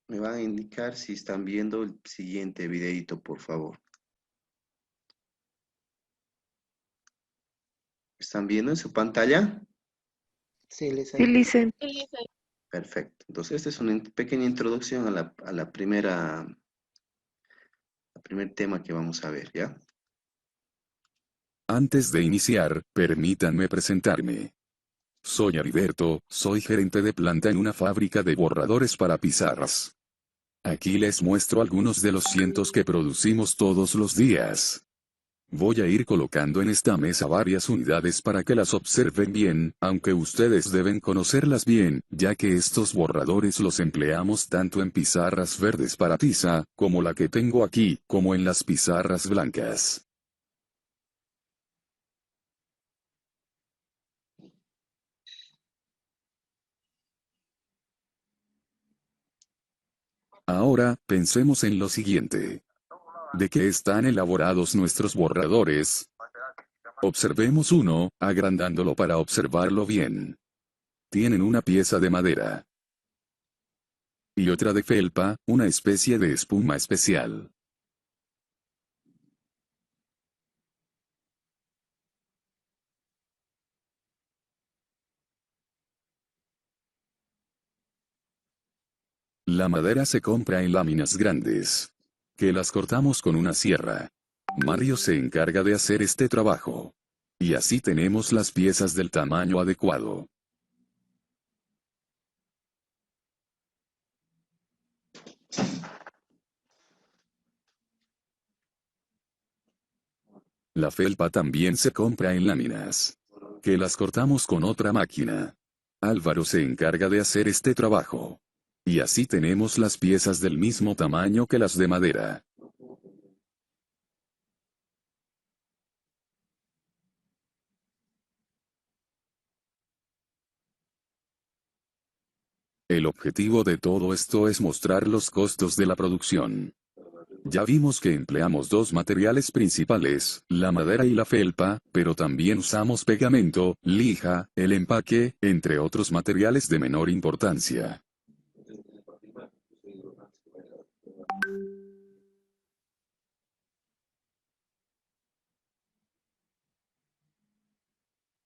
Me van a indicar si están viendo el siguiente videito, por favor. ¿Están viendo en su pantalla? Sí, Sí, Lisa. Licen. Perfecto. Entonces, esta es una pequeña introducción al primer tema que vamos a ver, ¿ya? Antes de iniciar, permítanme presentarme. Soy Heriberto, soy gerente de planta en una fábrica de borradores para pizarras. Aquí les muestro algunos de los cientos que producimos todos los días. Voy a ir colocando en esta mesa varias unidades para que las observen bien, aunque ustedes deben conocerlas bien, ya que estos borradores los empleamos tanto en pizarras verdes para tiza, como la que tengo aquí, como en las pizarras blancas. Ahora, pensemos en lo siguiente. ¿De qué están elaborados nuestros borradores? Observemos uno, agrandándolo para observarlo bien. Tienen una pieza de madera. Y otra de felpa, una especie de espuma especial. La madera se compra en láminas grandes, que las cortamos con una sierra. Mario se encarga de hacer este trabajo. Y así tenemos las piezas del tamaño adecuado. La felpa también se compra en láminas, que las cortamos con otra máquina. Álvaro se encarga de hacer este trabajo. Y así tenemos las piezas del mismo tamaño que las de madera. El objetivo de todo esto es mostrar los costos de la producción. Ya vimos que empleamos dos materiales principales, la madera y la felpa, pero también usamos pegamento, lija, el empaque, entre otros materiales de menor importancia.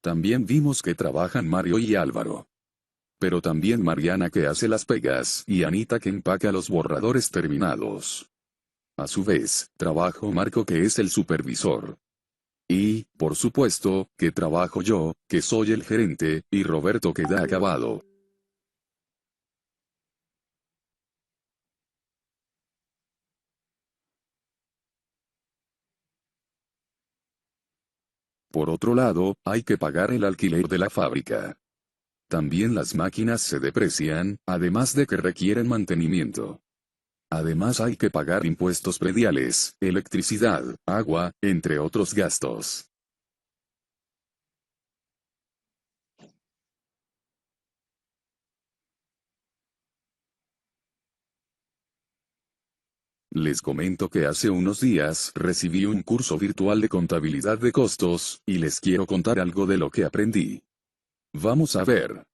También vimos que trabajan Mario y Álvaro. Pero también Mariana que hace las pegas y Anita que empaca los borradores terminados. A su vez, trabajo Marco que es el supervisor. Y, por supuesto, que trabajo yo, que soy el gerente, y Roberto que da acabado. Por otro lado, hay que pagar el alquiler de la fábrica. También las máquinas se deprecian, además de que requieren mantenimiento. Además hay que pagar impuestos prediales, electricidad, agua, entre otros gastos. Les comento que hace unos días recibí un curso virtual de contabilidad de costos, y les quiero contar algo de lo que aprendí. Vamos a ver.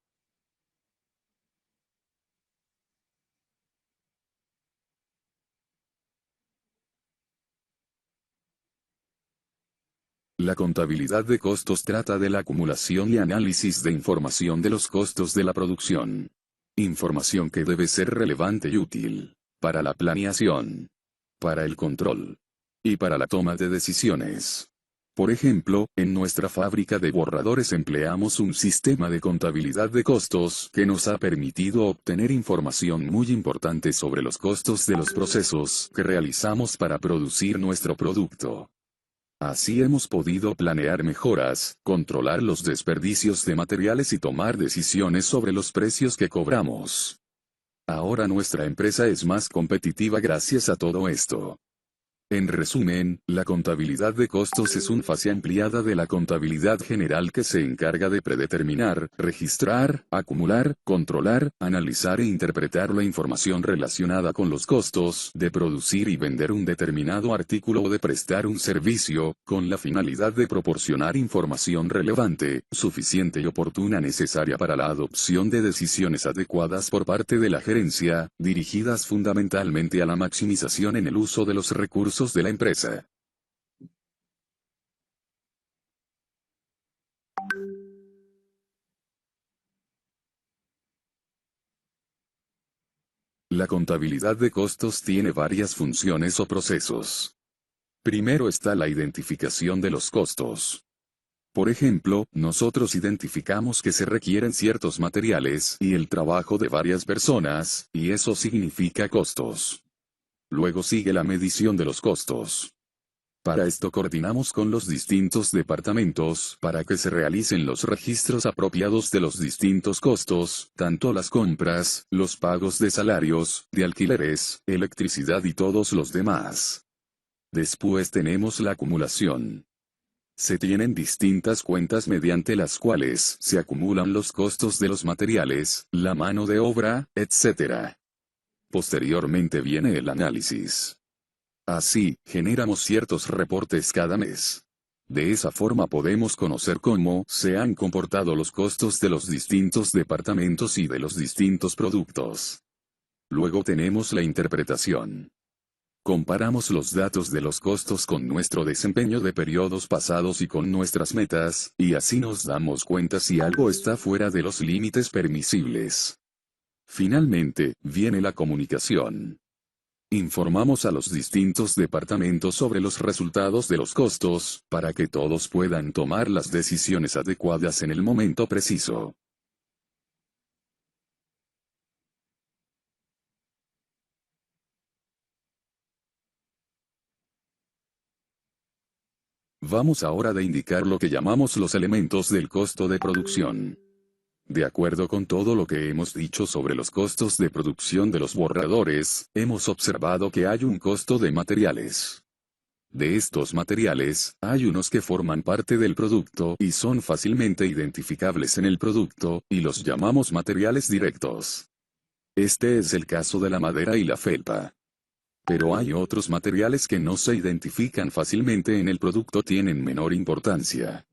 La contabilidad de costos trata de la acumulación y análisis de información de los costos de la producción. Información que debe ser relevante y útil para la planeación, para el control y para la toma de decisiones. Por ejemplo, en nuestra fábrica de borradores empleamos un sistema de contabilidad de costos que nos ha permitido obtener información muy importante sobre los costos de los procesos que realizamos para producir nuestro producto. Así hemos podido planear mejoras, controlar los desperdicios de materiales y tomar decisiones sobre los precios que cobramos. Ahora nuestra empresa es más competitiva gracias a todo esto. En resumen, la contabilidad de costos es una fase ampliada de la contabilidad general que se encarga de predeterminar, registrar, acumular, controlar, analizar e interpretar la información relacionada con los costos de producir y vender un determinado artículo o de prestar un servicio, con la finalidad de proporcionar información relevante, suficiente y oportuna necesaria para la adopción de decisiones adecuadas por parte de la gerencia, dirigidas fundamentalmente a la maximización en el uso de los recursos de la empresa. La contabilidad de costos tiene varias funciones o procesos. Primero está la identificación de los costos. Por ejemplo, nosotros identificamos que se requieren ciertos materiales y el trabajo de varias personas, y eso significa costos. Luego sigue la medición de los costos. Para esto coordinamos con los distintos departamentos para que se realicen los registros apropiados de los distintos costos, tanto las compras, los pagos de salarios, de alquileres, electricidad y todos los demás. Después tenemos la acumulación. Se tienen distintas cuentas mediante las cuales se acumulan los costos de los materiales, la mano de obra, etc. Posteriormente viene el análisis. Así, generamos ciertos reportes cada mes. De esa forma podemos conocer cómo se han comportado los costos de los distintos departamentos y de los distintos productos. Luego tenemos la interpretación. Comparamos los datos de los costos con nuestro desempeño de periodos pasados y con nuestras metas, y así nos damos cuenta si algo está fuera de los límites permisibles. Finalmente, viene la comunicación. Informamos a los distintos departamentos sobre los resultados de los costos, para que todos puedan tomar las decisiones adecuadas en el momento preciso. Vamos ahora a indicar lo que llamamos los elementos del costo de producción. De acuerdo con todo lo que hemos dicho sobre los costos de producción de los borradores, hemos observado que hay un costo de materiales. De estos materiales, hay unos que forman parte del producto y son fácilmente identificables en el producto, y los llamamos materiales directos. Este es el caso de la madera y la felpa. Pero hay otros materiales que no se identifican fácilmente en el producto, tienen menor importancia.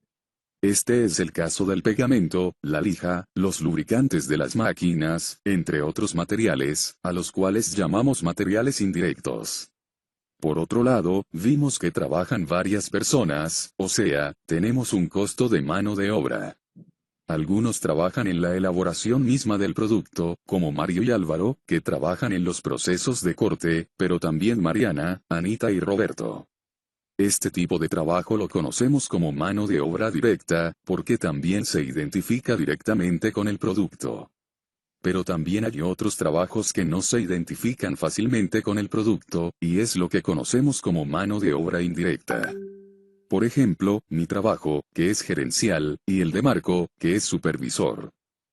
Este es el caso del pegamento, la lija, los lubricantes de las máquinas, entre otros materiales, a los cuales llamamos materiales indirectos. Por otro lado, vimos que trabajan varias personas, o sea, tenemos un costo de mano de obra. Algunos trabajan en la elaboración misma del producto, como Mario y Álvaro, que trabajan en los procesos de corte, pero también Mariana, Anita y Roberto. Este tipo de trabajo lo conocemos como mano de obra directa, porque también se identifica directamente con el producto. Pero también hay otros trabajos que no se identifican fácilmente con el producto, y es lo que conocemos como mano de obra indirecta. Por ejemplo, mi trabajo, que es gerencial, y el de Marco, que es supervisor.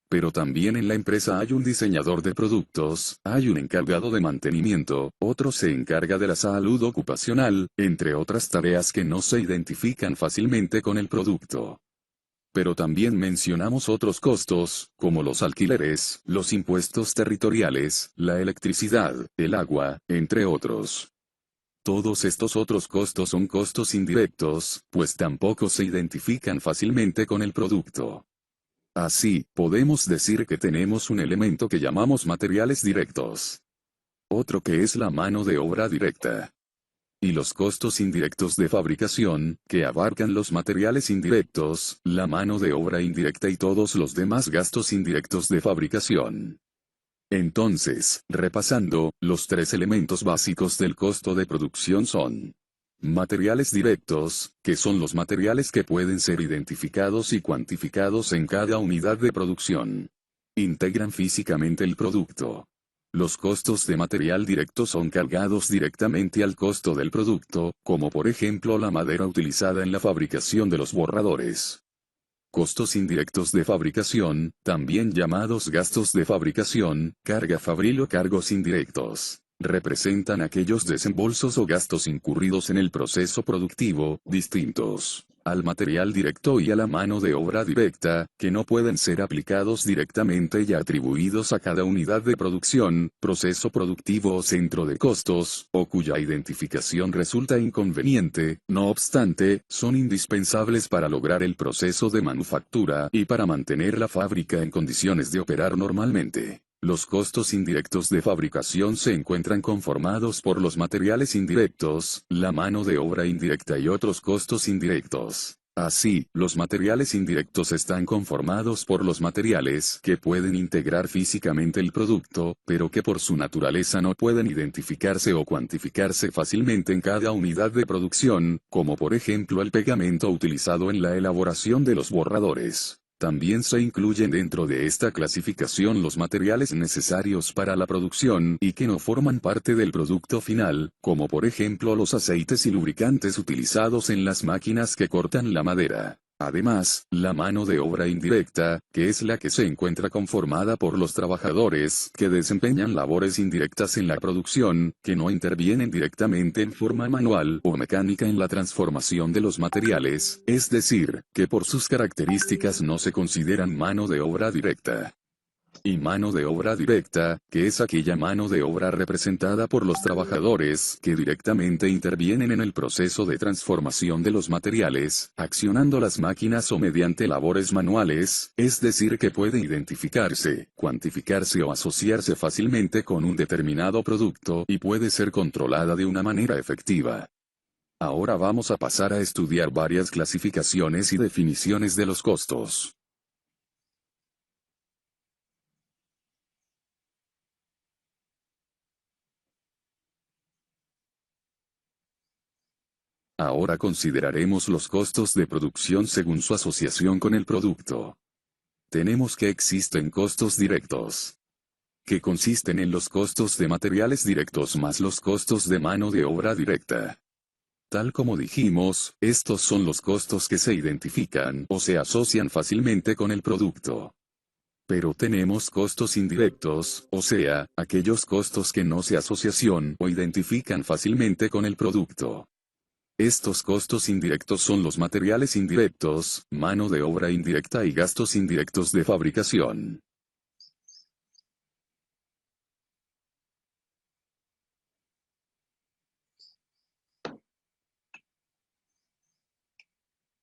Pero también en la empresa hay un diseñador de productos, hay un encargado de mantenimiento, otro se encarga de la salud ocupacional, entre otras tareas que no se identifican fácilmente con el producto. Pero también mencionamos otros costos, como los alquileres, los impuestos territoriales, la electricidad, el agua, entre otros. Todos estos otros costos son costos indirectos, pues tampoco se identifican fácilmente con el producto. Así, podemos decir que tenemos un elemento que llamamos materiales directos. Otro que es la mano de obra directa. Y los costos indirectos de fabricación, que abarcan los materiales indirectos, la mano de obra indirecta y todos los demás gastos indirectos de fabricación. Entonces, repasando, los tres elementos básicos del costo de producción son: materiales directos, que son los materiales que pueden ser identificados y cuantificados en cada unidad de producción. Integran físicamente el producto. Los costos de material directo son cargados directamente al costo del producto, como por ejemplo la madera utilizada en la fabricación de los borradores. Costos indirectos de fabricación, también llamados gastos de fabricación, carga fabril o cargos indirectos. Representan aquellos desembolsos o gastos incurridos en el proceso productivo, distintos al material directo y a la mano de obra directa, que no pueden ser aplicados directamente y atribuidos a cada unidad de producción, proceso productivo o centro de costos, o cuya identificación resulta inconveniente, no obstante, son indispensables para lograr el proceso de manufactura y para mantener la fábrica en condiciones de operar normalmente. Los costos indirectos de fabricación se encuentran conformados por los materiales indirectos, la mano de obra indirecta y otros costos indirectos. Así, los materiales indirectos están conformados por los materiales que pueden integrar físicamente el producto, pero que por su naturaleza no pueden identificarse o cuantificarse fácilmente en cada unidad de producción, como por ejemplo el pegamento utilizado en la elaboración de los borradores. También se incluyen dentro de esta clasificación los materiales necesarios para la producción y que no forman parte del producto final, como por ejemplo los aceites y lubricantes utilizados en las máquinas que cortan la madera. Además, la mano de obra indirecta, que es la que se encuentra conformada por los trabajadores que desempeñan labores indirectas en la producción, que no intervienen directamente en forma manual o mecánica en la transformación de los materiales, es decir, que por sus características no se consideran mano de obra directa. Y mano de obra directa, que es aquella mano de obra representada por los trabajadores que directamente intervienen en el proceso de transformación de los materiales, accionando las máquinas o mediante labores manuales, es decir que puede identificarse, cuantificarse o asociarse fácilmente con un determinado producto y puede ser controlada de una manera efectiva. Ahora vamos a pasar a estudiar varias clasificaciones y definiciones de los costos. Ahora consideraremos los costos de producción según su asociación con el producto. Tenemos que existen costos directos, que consisten en los costos de materiales directos más los costos de mano de obra directa. Tal como dijimos, estos son los costos que se identifican o se asocian fácilmente con el producto. Pero tenemos costos indirectos, o sea, aquellos costos que no se asociación o identifican fácilmente con el producto. Estos costos indirectos son los materiales indirectos, mano de obra indirecta y gastos indirectos de fabricación.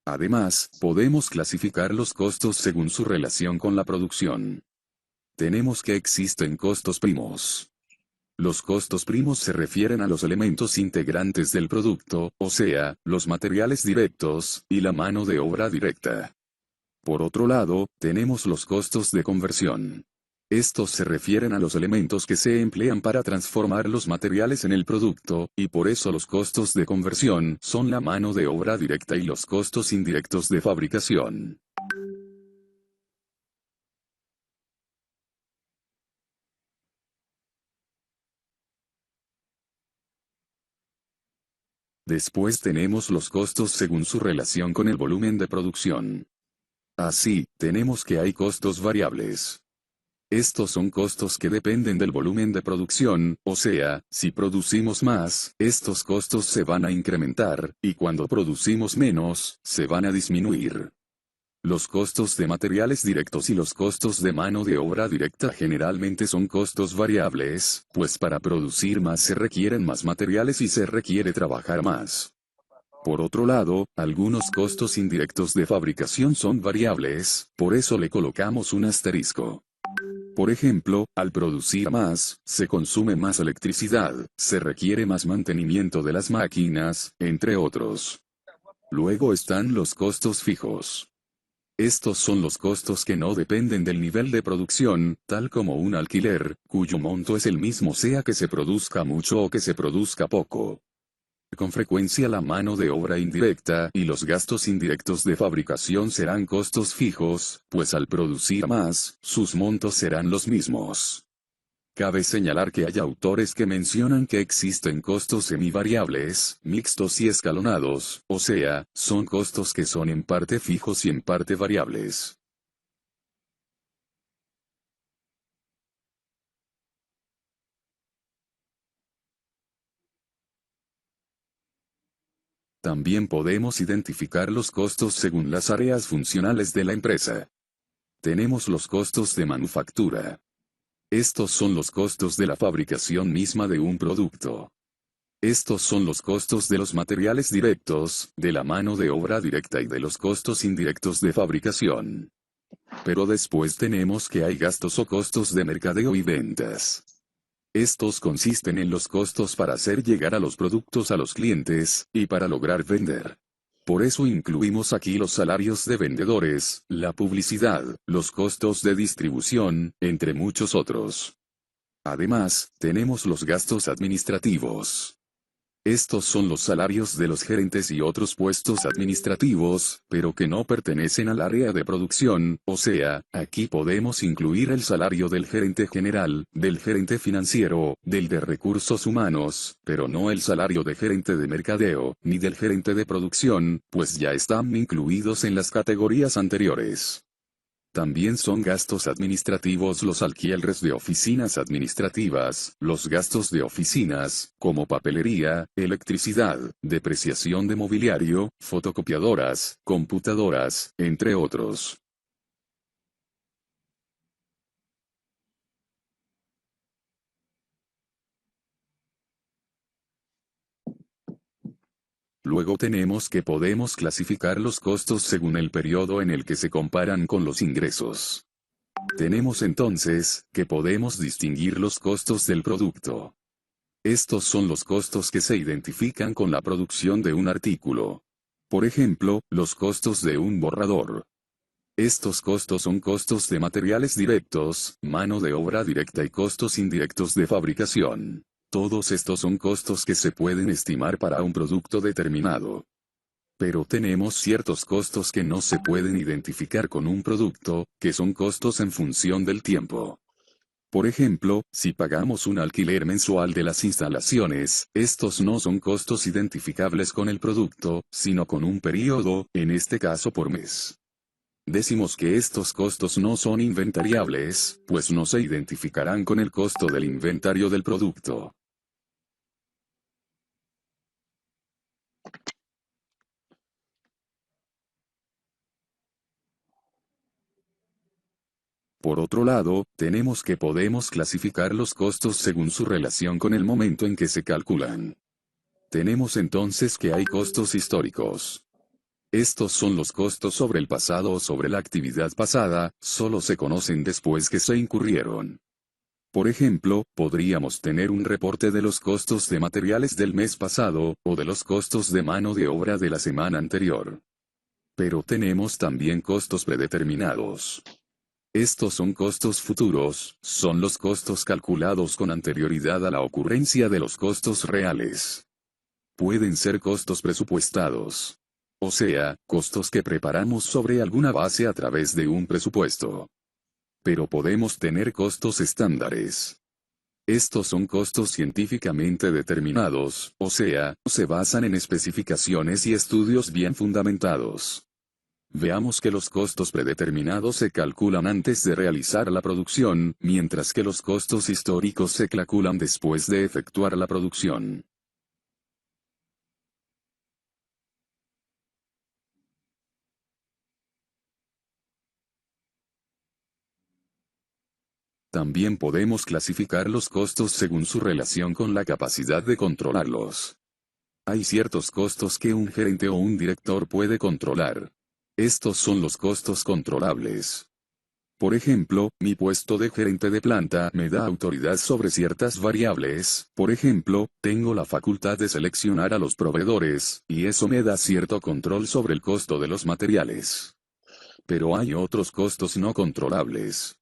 Además, podemos clasificar los costos según su relación con la producción. Tenemos que existen costos primos. Los costos primos se refieren a los elementos integrantes del producto, o sea, los materiales directos, y la mano de obra directa. Por otro lado, tenemos los costos de conversión. Estos se refieren a los elementos que se emplean para transformar los materiales en el producto, y por eso los costos de conversión son la mano de obra directa y los costos indirectos de fabricación. Después tenemos los costos según su relación con el volumen de producción. Así, tenemos que hay costos variables. Estos son costos que dependen del volumen de producción, o sea, si producimos más, estos costos se van a incrementar, y cuando producimos menos, se van a disminuir. Los costos de materiales directos y los costos de mano de obra directa generalmente son costos variables, pues para producir más se requieren más materiales y se requiere trabajar más. Por otro lado, algunos costos indirectos de fabricación son variables, por eso le colocamos un asterisco. Por ejemplo, al producir más, se consume más electricidad, se requiere más mantenimiento de las máquinas, entre otros. Luego están los costos fijos. Estos son los costos que no dependen del nivel de producción, tal como un alquiler, cuyo monto es el mismo sea que se produzca mucho o que se produzca poco. Con frecuencia la mano de obra indirecta y los gastos indirectos de fabricación serán costos fijos, pues al producir más, sus montos serán los mismos. Cabe señalar que hay autores que mencionan que existen costos semivariables, mixtos y escalonados, o sea, son costos que son en parte fijos y en parte variables. También podemos identificar los costos según las áreas funcionales de la empresa. Tenemos los costos de manufactura. Estos son los costos de la fabricación misma de un producto. Estos son los costos de los materiales directos, de la mano de obra directa y de los costos indirectos de fabricación. Pero después tenemos que hay gastos o costos de mercadeo y ventas. Estos consisten en los costos para hacer llegar a los productos a los clientes, y para lograr vender. Por eso incluimos aquí los salarios de vendedores, la publicidad, los costos de distribución, entre muchos otros. Además, tenemos los gastos administrativos. Estos son los salarios de los gerentes y otros puestos administrativos, pero que no pertenecen al área de producción, o sea, aquí podemos incluir el salario del gerente general, del gerente financiero, del de recursos humanos, pero no el salario de gerente de mercadeo, ni del gerente de producción, pues ya están incluidos en las categorías anteriores. También son gastos administrativos los alquileres de oficinas administrativas, los gastos de oficinas, como papelería, electricidad, depreciación de mobiliario, fotocopiadoras, computadoras, entre otros. Luego tenemos que podemos clasificar los costos según el periodo en el que se comparan con los ingresos. Tenemos entonces, que podemos distinguir los costos del producto. Estos son los costos que se identifican con la producción de un artículo. Por ejemplo, los costos de un borrador. Estos costos son costos de materiales directos, mano de obra directa y costos indirectos de fabricación. Todos estos son costos que se pueden estimar para un producto determinado. Pero tenemos ciertos costos que no se pueden identificar con un producto, que son costos en función del tiempo. Por ejemplo, si pagamos un alquiler mensual de las instalaciones, estos no son costos identificables con el producto, sino con un periodo, en este caso por mes. Decimos que estos costos no son inventariables, pues no se identificarán con el costo del inventario del producto. Por otro lado, tenemos que podemos clasificar los costos según su relación con el momento en que se calculan. Tenemos entonces que hay costos históricos. Estos son los costos sobre el pasado o sobre la actividad pasada, solo se conocen después que se incurrieron. Por ejemplo, podríamos tener un reporte de los costos de materiales del mes pasado, o de los costos de mano de obra de la semana anterior. Pero tenemos también costos predeterminados. Estos son costos futuros, son los costos calculados con anterioridad a la ocurrencia de los costos reales. Pueden ser costos presupuestados. O sea, costos que preparamos sobre alguna base a través de un presupuesto. Pero podemos tener costos estándares. Estos son costos científicamente determinados, o sea, se basan en especificaciones y estudios bien fundamentados. Veamos que los costos predeterminados se calculan antes de realizar la producción, mientras que los costos históricos se calculan después de efectuar la producción. También podemos clasificar los costos según su relación con la capacidad de controlarlos. Hay ciertos costos que un gerente o un director puede controlar. Estos son los costos controlables. Por ejemplo, mi puesto de gerente de planta me da autoridad sobre ciertas variables, por ejemplo, tengo la facultad de seleccionar a los proveedores, y eso me da cierto control sobre el costo de los materiales. Pero hay otros costos no controlables.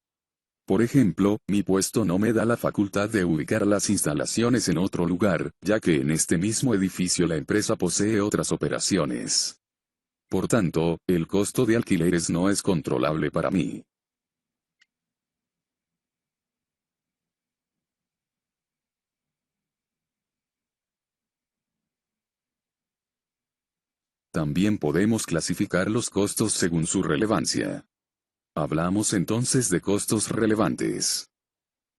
Por ejemplo, mi puesto no me da la facultad de ubicar las instalaciones en otro lugar, ya que en este mismo edificio la empresa posee otras operaciones. Por tanto, el costo de alquileres no es controlable para mí. También podemos clasificar los costos según su relevancia. Hablamos entonces de costos relevantes.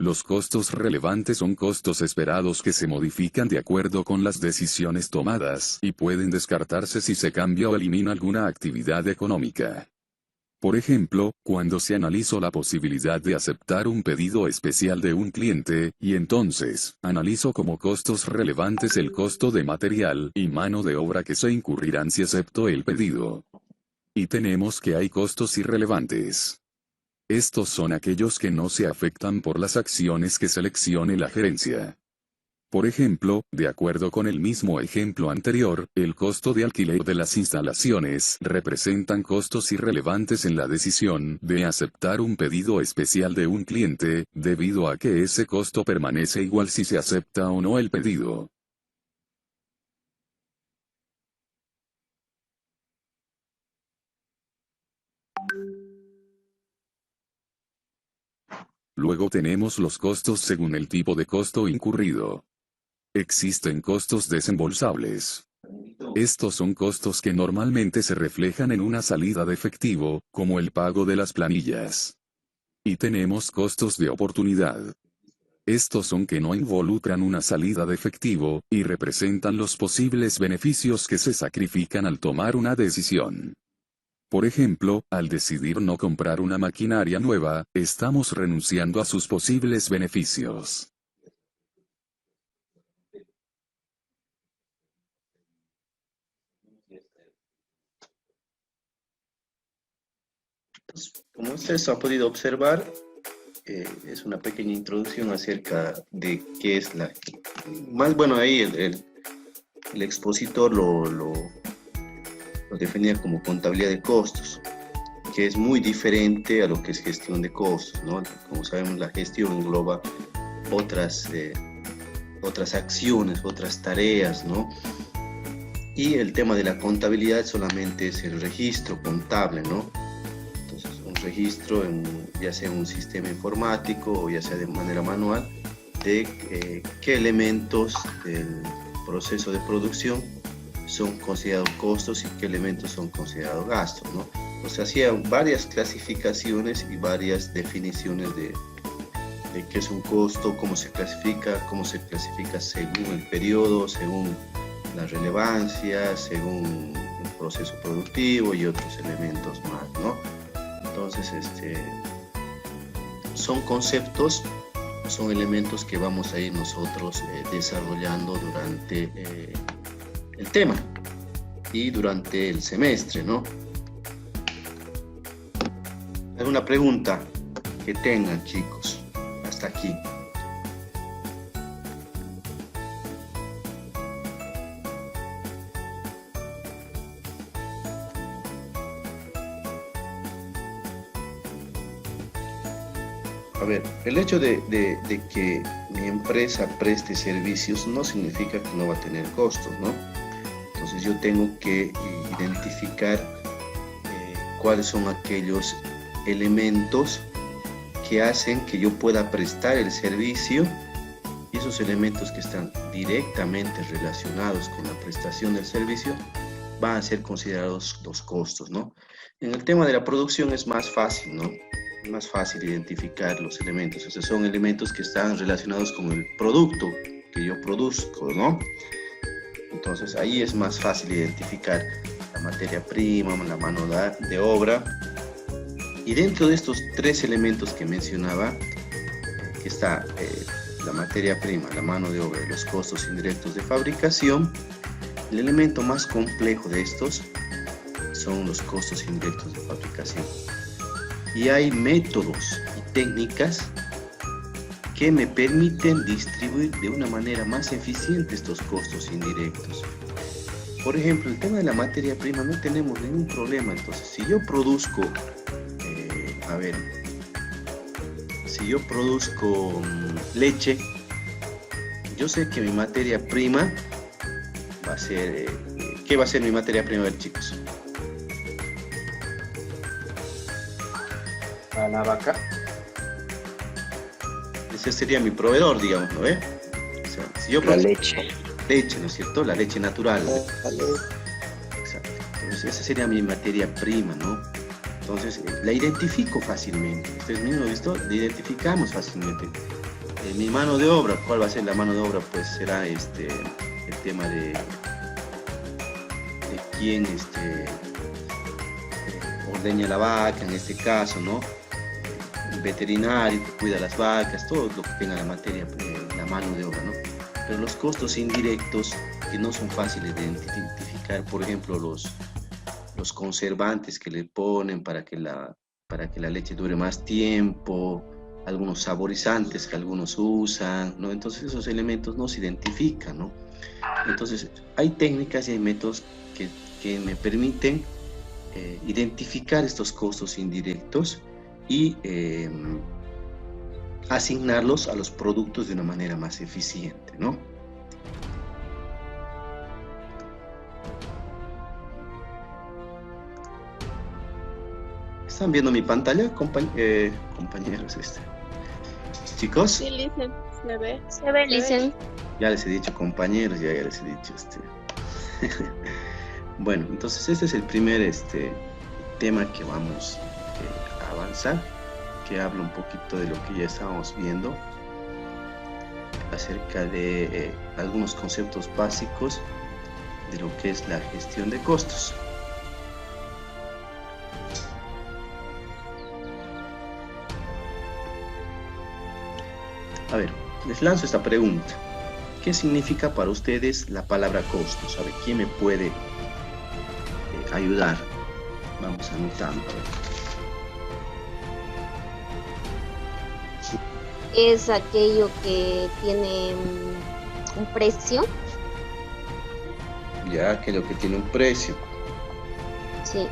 Los costos relevantes son costos esperados que se modifican de acuerdo con las decisiones tomadas y pueden descartarse si se cambia o elimina alguna actividad económica. Por ejemplo, cuando se analizó la posibilidad de aceptar un pedido especial de un cliente, y entonces, analizo como costos relevantes el costo de material y mano de obra que se incurrirán si acepto el pedido. Y tenemos que hay costos irrelevantes. Estos son aquellos que no se afectan por las acciones que seleccione la gerencia. Por ejemplo, de acuerdo con el mismo ejemplo anterior, el costo de alquiler de las instalaciones representan costos irrelevantes en la decisión de aceptar un pedido especial de un cliente, debido a que ese costo permanece igual si se acepta o no el pedido. Luego tenemos los costos según el tipo de costo incurrido. Existen costos desembolsables. Estos son costos que normalmente se reflejan en una salida de efectivo, como el pago de las planillas. Y tenemos costos de oportunidad. Estos son que no involucran una salida de efectivo, y representan los posibles beneficios que se sacrifican al tomar una decisión. Por ejemplo, al decidir no comprar una maquinaria nueva, estamos renunciando a sus posibles beneficios. Como ustedes han podido observar, es una pequeña introducción acerca de qué es la... Más bueno, ahí el expositor lo definía como contabilidad de costos, que es muy diferente a lo que es gestión de costos, ¿no? Como sabemos, la gestión engloba otras acciones, otras tareas, ¿no? Y el tema de la contabilidad solamente es el registro contable, ¿no? Entonces, un registro, ya sea en un sistema informático o ya sea de manera manual, de qué elementos del proceso de producción son considerados costos y qué elementos son considerados gastos, ¿no? Entonces hacían varias clasificaciones y varias definiciones de qué es un costo, cómo se clasifica según el periodo, según la relevancia, según el proceso productivo y otros elementos más, ¿no? Entonces, son conceptos, son elementos que vamos a ir nosotros desarrollando durante el tema y durante el semestre, ¿no? ¿Alguna pregunta que tengan, chicos, hasta aquí? A ver, el hecho de que mi empresa preste servicios no significa que no va a tener costos, ¿no? Entonces yo tengo que identificar cuáles son aquellos elementos que hacen que yo pueda prestar el servicio, y esos elementos que están directamente relacionados con la prestación del servicio van a ser considerados los costos, ¿no? En el tema de la producción es más fácil, ¿no? Es más fácil identificar los elementos, o sea, son elementos que están relacionados con el producto que yo produzco, ¿no? Entonces ahí es más fácil identificar la materia prima, la mano de obra. Y dentro de estos tres elementos que mencionaba, que está la materia prima, la mano de obra y los costos indirectos de fabricación, el elemento más complejo de estos son los costos indirectos de fabricación. Y hay métodos y técnicas que me permiten distribuir de una manera más eficiente estos costos indirectos. Por ejemplo, el tema de la materia prima no tenemos ningún problema. Entonces, si yo produzco, leche, yo sé que mi materia prima va a ser, ¿qué va a ser mi materia prima, a ver, chicos? A la vaca. Ese sería mi proveedor, digamos, ¿no? O sea, si yo La leche. Leche, ¿no es cierto? La leche natural. Vale. Exacto. Entonces, esa sería mi materia prima, ¿no? Entonces, la identifico fácilmente. Ustedes mismos, ¿visto? La identificamos fácilmente. Mi mano de obra, ¿cuál va a ser la mano de obra? Pues será el tema de quién ordeña la vaca, en este caso, ¿no? El veterinario que cuida las vacas, todo lo que tenga la materia, la mano de obra, ¿no? Pero los costos indirectos que no son fáciles de identificar, por ejemplo, los conservantes que le ponen para que la leche dure más tiempo, algunos saborizantes que algunos usan, ¿no? Entonces esos elementos no se identifican, ¿no? Entonces hay técnicas y hay métodos que me permiten identificar estos costos indirectos y asignarlos a los productos de una manera más eficiente, ¿no? ¿Están viendo mi pantalla, compañeros? Chicos. Sí, Licen, se ve. Se ve, Licen. Ya les he dicho compañeros, ya les he dicho Bueno, entonces este es el primer tema que vamos a avanzar, que habla un poquito de lo que ya estábamos viendo acerca de algunos conceptos básicos de lo que es la gestión de costos. A ver, les lanzo esta pregunta. ¿Qué significa para ustedes la palabra costos? A ver, ¿quién me puede ayudar? Vamos anotando. Es aquello que tiene un precio. Ya, aquello que tiene un precio. Sí.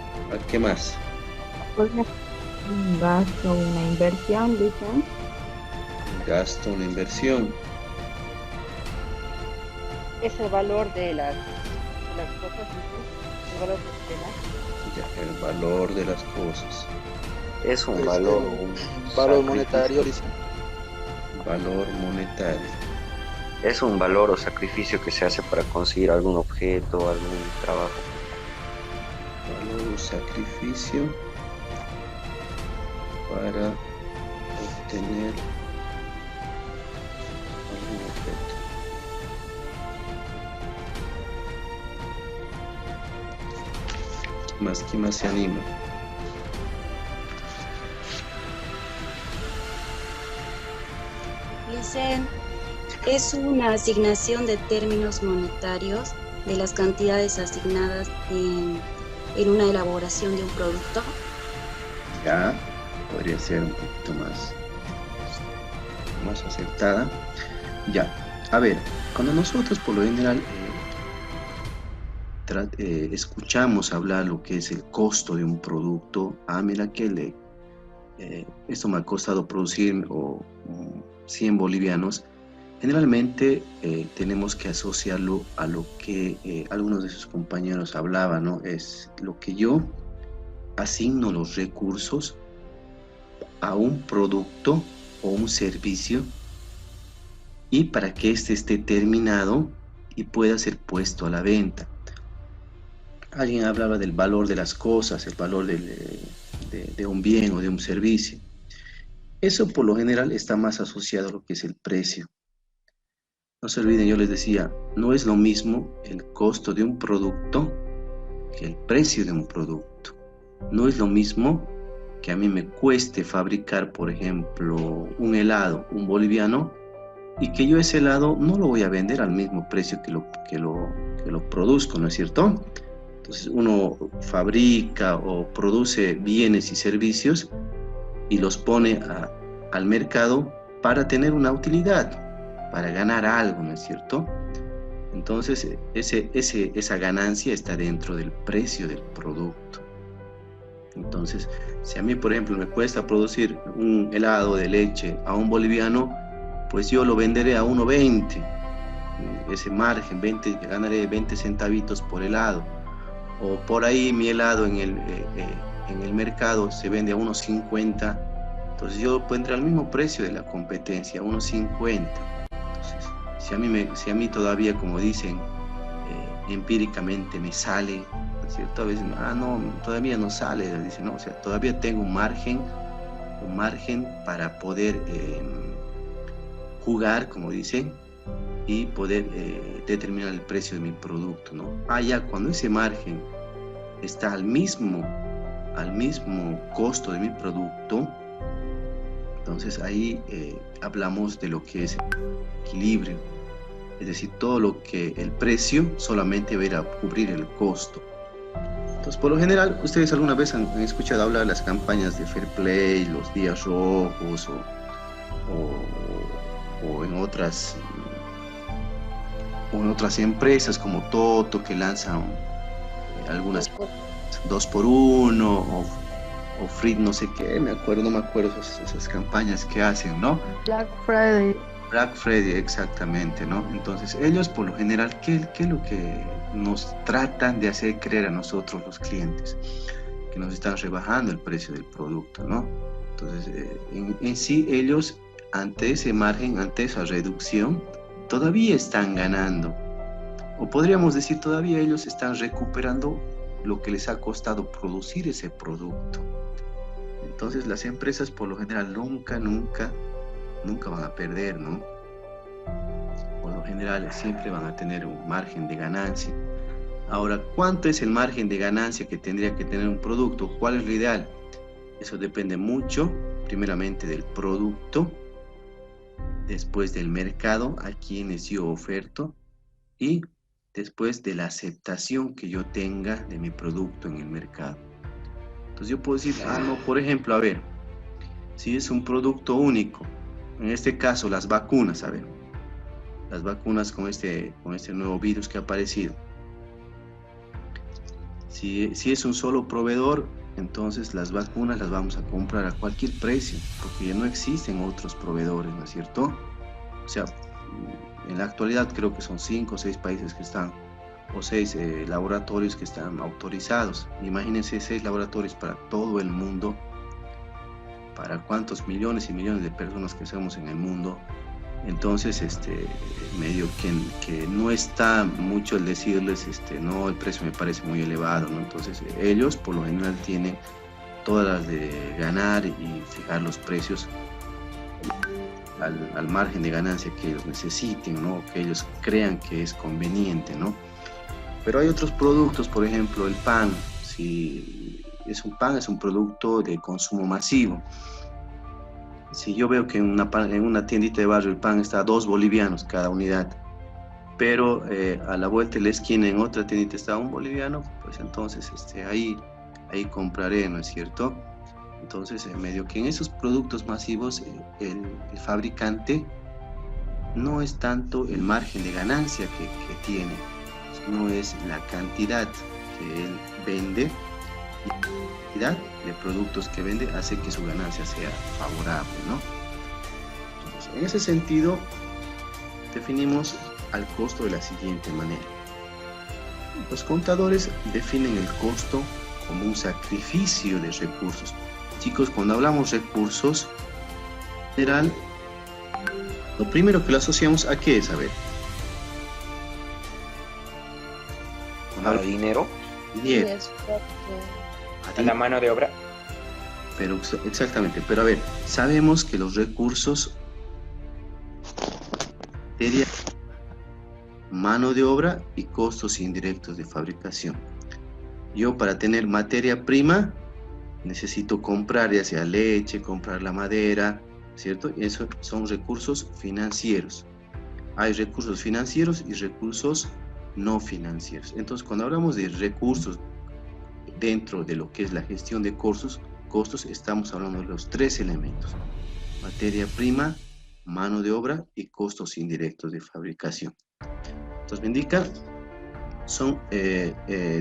¿Qué más? Un gasto, una inversión, dicen. Un gasto, una inversión. Es el valor de las cosas, el valor de las... Ya, el valor de las cosas. Es un valor, valor monetario, dice. Valor monetario. Es un valor o sacrificio que se hace para conseguir algún objeto, algún trabajo. Valor o sacrificio para obtener algún objeto. ¿Quién más se anima? Licen, es una asignación de términos monetarios de las cantidades asignadas en una elaboración de un producto. Ya, podría ser un poquito más acertada. Ya, a ver, cuando nosotros por lo general escuchamos hablar lo que es el costo de un producto, mira que esto me ha costado producir 100 bolivianos, generalmente tenemos que asociarlo a lo que algunos de sus compañeros hablaban, ¿no? Es lo que yo asigno los recursos a un producto o un servicio y para que éste esté terminado y pueda ser puesto a la venta. Alguien hablaba del valor de las cosas, el valor de un bien o de un servicio. Eso por lo general está más asociado a lo que es el precio. No se olviden, yo les decía, no es lo mismo el costo de un producto que el precio de un producto. No es lo mismo que a mí me cueste fabricar, por ejemplo, un helado, un boliviano, y que yo ese helado no lo voy a vender al mismo precio que lo produzco, ¿no es cierto? Entonces uno fabrica o produce bienes y servicios y los pone al mercado para tener una utilidad, para ganar algo, ¿no es cierto? Entonces esa ganancia está dentro del precio del producto. Entonces, si a mí, por ejemplo, me cuesta producir un helado de leche a un boliviano, pues yo lo venderé a 1.20. Ese margen, ganaré 20 centavitos por helado. O por ahí mi helado en el mercado se vende a 1.50. Entonces yo pondré al mismo precio de la competencia, 1.50. Entonces, si a mí todavía, como dicen, empíricamente me sale, ¿no es cierto? A veces, no, todavía no sale, dicen, no, o sea, todavía tengo un margen para poder jugar, como dicen, y poder determinar el precio de mi producto, ¿no? Ya cuando ese margen está al mismo costo de mi producto, entonces ahí hablamos de lo que es equilibrio, es decir, todo lo que el precio solamente va a ir a cubrir el costo. Entonces, por lo general, ustedes alguna vez han escuchado hablar de las campañas de Fair Play, los días rojos o en otras empresas como Toto, que lanzan algunas 2x1 o Free no sé qué, no me acuerdo esas campañas que hacen, ¿no? Black Friday. Black Friday, exactamente, ¿no? Entonces ellos por lo general, ¿qué es lo que nos tratan de hacer creer a nosotros los clientes? Que nos están rebajando el precio del producto, ¿no? Entonces en sí ellos ante ese margen, ante esa reducción, todavía están ganando. O podríamos decir todavía ellos están recuperando lo que les ha costado producir ese producto. Entonces las empresas por lo general nunca van a perder, ¿no? Por lo general siempre van a tener un margen de ganancia. Ahora, ¿cuánto es el margen de ganancia que tendría que tener un producto? ¿Cuál es lo ideal? Eso depende mucho, primeramente del producto, después del mercado a quienes yo oferto y después de la aceptación que yo tenga de mi producto en el mercado. Entonces yo puedo decir, no, por ejemplo, a ver, si es un producto único, en este caso las vacunas, a ver, las vacunas con este nuevo virus que ha aparecido. Si es un solo proveedor, entonces las vacunas las vamos a comprar a cualquier precio, porque ya no existen otros proveedores, ¿no es cierto? O sea, en la actualidad creo que son 5 o 6 países que están, o 6 laboratorios que están autorizados. Imagínense 6 laboratorios para todo el mundo, para cuántos millones y millones de personas que somos en el mundo. Entonces, medio que no está mucho el decirles, no, el precio me parece muy elevado, ¿no? Entonces, ellos por lo general tienen todas las de ganar y fijar los precios al margen de ganancia que ellos necesiten, ¿no? Que ellos crean que es conveniente, ¿no? Pero hay otros productos, por ejemplo, el pan. Si es un pan, es un producto de consumo masivo. Si yo veo que en una tiendita de barrio el pan está a 2 bolivianos cada unidad, pero a la vuelta de la esquina en otra tiendita está a 1 boliviano, pues entonces ahí compraré, ¿no es cierto? Entonces, medio que en esos productos masivos el fabricante no es tanto el margen de ganancia que tiene, no es la cantidad que él vende, y la cantidad de productos que vende hace que su ganancia sea favorable, ¿no? Entonces, en ese sentido, definimos al costo de la siguiente manera. Los contadores definen el costo como un sacrificio de recursos. Chicos, cuando hablamos recursos, en general, lo primero que lo asociamos a qué es, a ver. ¿Al dinero? Dinero. ¿A la mano de obra? Pero exactamente, pero a ver, sabemos que los recursos serían mano de obra y costos indirectos de fabricación. Yo para tener materia prima necesito comprar ya sea leche, comprar la madera, ¿cierto? Y eso son recursos financieros. Hay recursos financieros y recursos no financieros. Entonces, cuando hablamos de recursos dentro de lo que es la gestión de costos, estamos hablando de los 3 elementos: materia prima, mano de obra y costos indirectos de fabricación. Entonces me indica,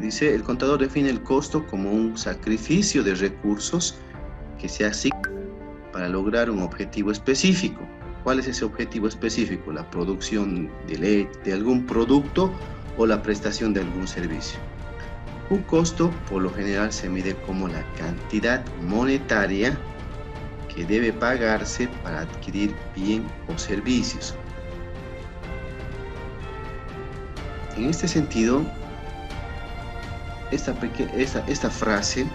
dice, el contador define el costo como un sacrificio de recursos que se asigna para lograr un objetivo específico. ¿Cuál es ese objetivo específico? La producción de algún producto o la prestación de algún servicio. Un costo por lo general se mide como la cantidad monetaria que debe pagarse para adquirir bien o servicios. En este sentido, esta frase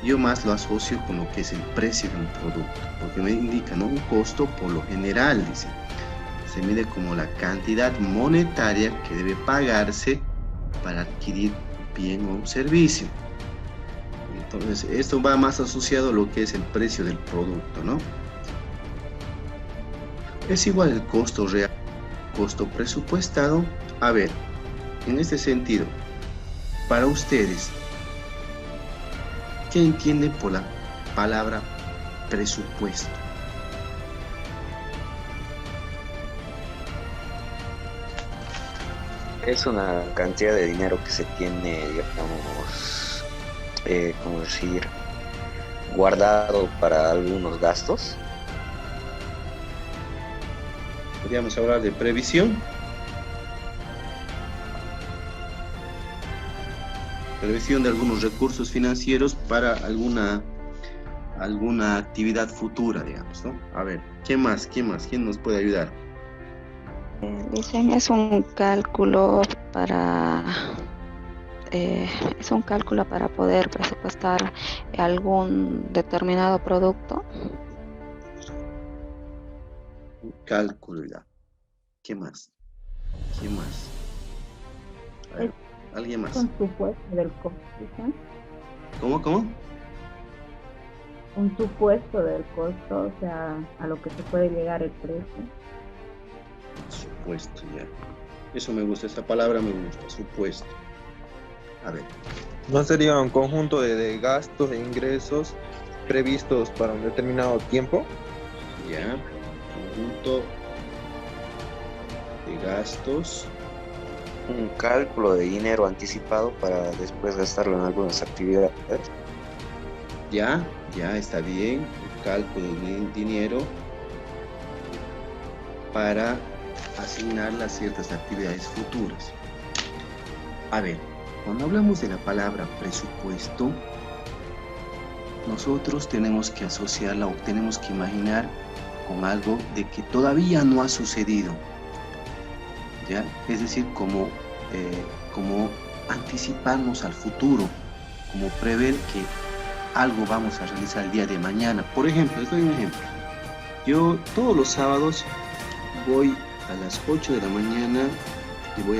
yo más lo asocio con lo que es el precio de un producto, porque me indica, ¿no? Un costo por lo general, dice. se mide como la cantidad monetaria que debe pagarse para adquirir bien o un servicio. Entonces, esto va más asociado a lo que es el precio del producto, ¿no? Es igual el costo real, costo presupuestado. A ver, en este sentido, para ustedes, ¿qué entienden por la palabra presupuesto? Es una cantidad de dinero que se tiene, digamos, ¿cómo decir? Guardado para algunos gastos. Podríamos hablar de previsión. Previsión de algunos recursos financieros para alguna actividad futura, digamos, ¿no? A ver, ¿quién más? ¿Quién nos puede ayudar? Dicen, es un cálculo para poder presupuestar algún determinado producto. Un cálculo, ya. ¿Qué más? ¿Quién más? A ver, ¿alguien más? Un supuesto del costo, ¿sí? ¿Cómo? Un supuesto del costo, o sea, a lo que se puede llegar el precio. Supuesto, ya. Eso me gusta, esa palabra me gusta, supuesto. A ver. ¿No sería un conjunto de gastos e ingresos previstos para un determinado tiempo? Ya. Conjunto de gastos. Un cálculo de dinero anticipado para después gastarlo en algunas actividades. Ya está bien. Un cálculo de dinero para asignarla a ciertas actividades futuras. A ver, cuando hablamos de la palabra presupuesto, nosotros tenemos que asociarla o tenemos que imaginar con algo de que todavía no ha sucedido, ¿ya? Es decir, como anticiparnos al futuro, como prever que algo vamos a realizar el día de mañana. Por ejemplo, les doy un ejemplo. Yo todos los sábados voy a las 8 de la mañana y voy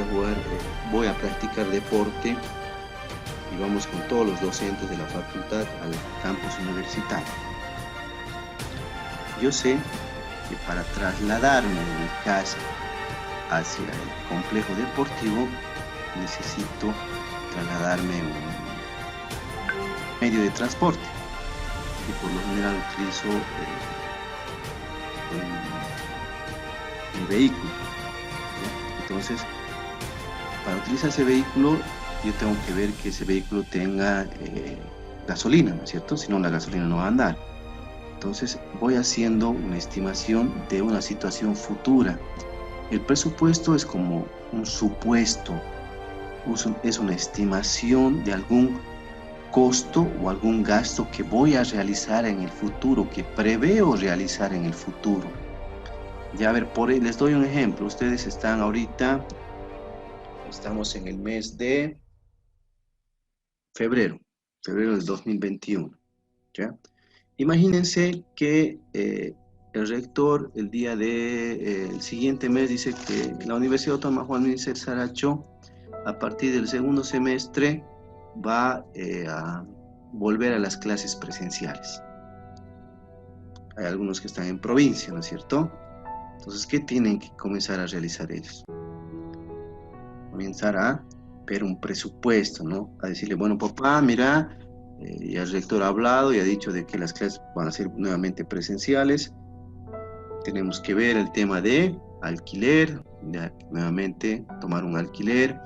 a practicar deporte y vamos con todos los docentes de la facultad al campus universitario. Yo sé que para trasladarme de mi casa hacia el complejo deportivo necesito trasladarme en un medio de transporte y por lo general utilizo un vehículo, ¿ya? Entonces, para utilizar ese vehículo yo tengo que ver que ese vehículo tenga gasolina, ¿no es cierto? Si no, la gasolina no va a andar. Entonces voy haciendo una estimación de una situación futura. El presupuesto es como un supuesto, es una estimación de algún costo o algún gasto que voy a realizar en el futuro, que preveo realizar en el futuro. Ya a ver, les doy un ejemplo. Ustedes están ahorita, estamos en el mes de febrero del 2021, ¿ya? Imagínense que el rector el día el siguiente mes dice que la Universidad Autónoma Juan Miser Saracho a partir del segundo semestre va a volver a las clases presenciales. Hay algunos que están en provincia, ¿no es cierto? Entonces, ¿qué tienen que comenzar a realizar ellos? Comenzar a ver un presupuesto, ¿no? A decirle, bueno, papá, mira, ya el rector ha hablado y ha dicho de que las clases van a ser nuevamente presenciales. Tenemos que ver el tema de alquiler, nuevamente tomar un alquiler,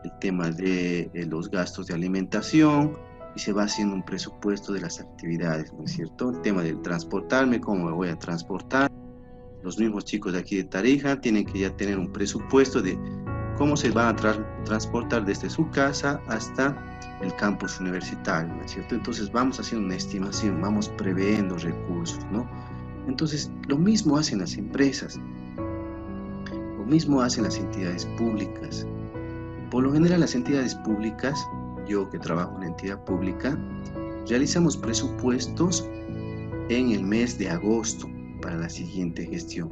el tema de los gastos de alimentación, y se va haciendo un presupuesto de las actividades, ¿no es cierto? El tema del transportarme, cómo me voy a transportar. Los mismos chicos de aquí de Tarija tienen que ya tener un presupuesto de cómo se van a transportar desde su casa hasta el campus universitario, ¿no es cierto? Entonces vamos haciendo una estimación, vamos previendo recursos, ¿no? Entonces lo mismo hacen las empresas, lo mismo hacen las entidades públicas. Por lo general las entidades públicas, yo que trabajo en una entidad pública, realizamos presupuestos en el mes de agosto para la siguiente gestión.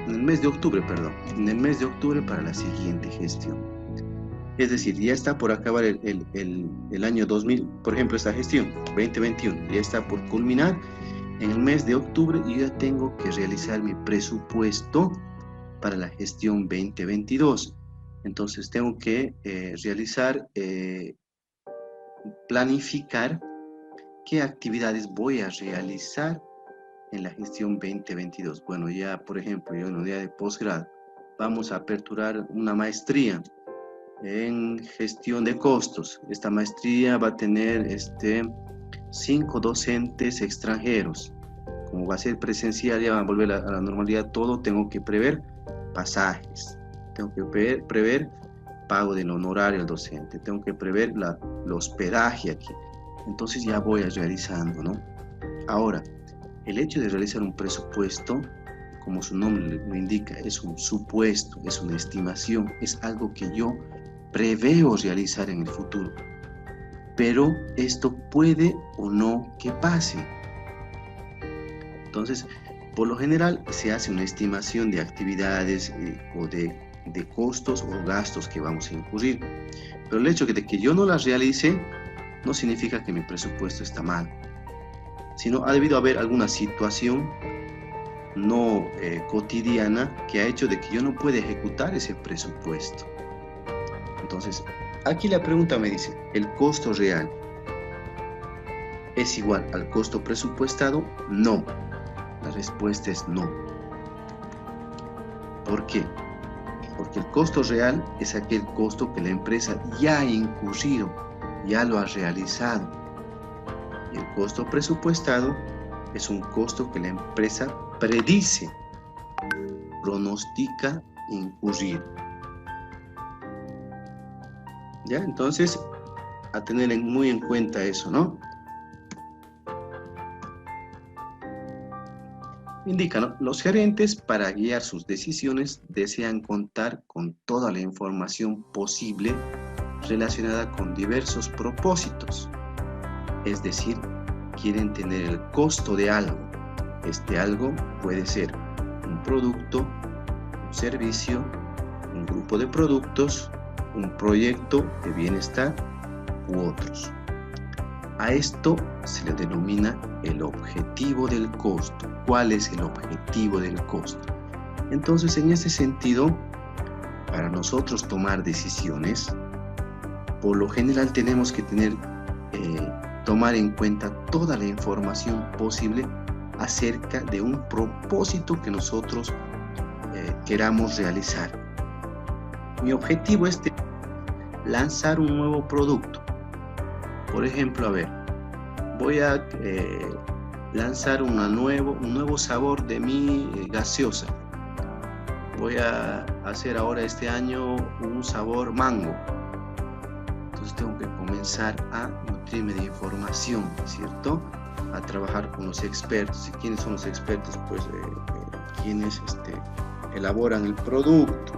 en el mes de octubre, perdón, en el mes de octubre para la siguiente gestión. Es decir, ya está por acabar el año 2000, por ejemplo, esta gestión 2021, ya está por culminar. En el mes de octubre yo ya tengo que realizar mi presupuesto para la gestión 2022. Entonces tengo que planificar qué actividades voy a realizar en la gestión 2022. Bueno, ya por ejemplo, yo en un día de posgrado vamos a aperturar una maestría en gestión de costos. Esta maestría va a tener 5 docentes extranjeros. Como va a ser presencial, ya va a volver a la normalidad todo, tengo que prever pasajes, tengo que prever pago del honorario al docente, tengo que prever el hospedaje aquí. Entonces ya voy realizando, ¿no? Ahora, el hecho de realizar un presupuesto, como su nombre lo indica, es un supuesto, es una estimación, es algo que yo preveo realizar en el futuro. Pero esto puede o no que pase. Entonces, por lo general se hace una estimación de actividades o de costos o gastos que vamos a incurrir. Pero el hecho de que yo no las realice no significa que mi presupuesto está mal, sino ha debido haber alguna situación no cotidiana que ha hecho de que yo no pueda ejecutar ese presupuesto. Entonces, aquí la pregunta me dice, ¿el costo real es igual al costo presupuestado? No. La respuesta es no. ¿Por qué? Porque el costo real es aquel costo que la empresa ya ha incurrido, ya lo ha realizado. Y el costo presupuestado es un costo que la empresa predice, pronostica incurrir. ¿Ya? Entonces, a tener muy en cuenta eso, ¿no? Indica, ¿no? Los gerentes, para guiar sus decisiones, desean contar con toda la información posible relacionada con diversos propósitos. Es decir, quieren tener el costo de algo. Este algo puede ser un producto, un servicio, un grupo de productos, un proyecto de bienestar u otros. A esto se le denomina el objetivo del costo. ¿Cuál es el objetivo del costo? Entonces, en ese sentido, para nosotros tomar decisiones, por lo general tenemos que tomar en cuenta toda la información posible acerca de un propósito que nosotros queramos realizar. Mi objetivo es lanzar un nuevo producto. Por ejemplo, voy a lanzar un nuevo sabor de mi gaseosa. Voy a hacer ahora este año un sabor mango. Entonces tengo que comenzar a nutrirme de información, ¿cierto? A trabajar con los expertos. ¿Y quiénes son los expertos? Pues quienes elaboran el producto.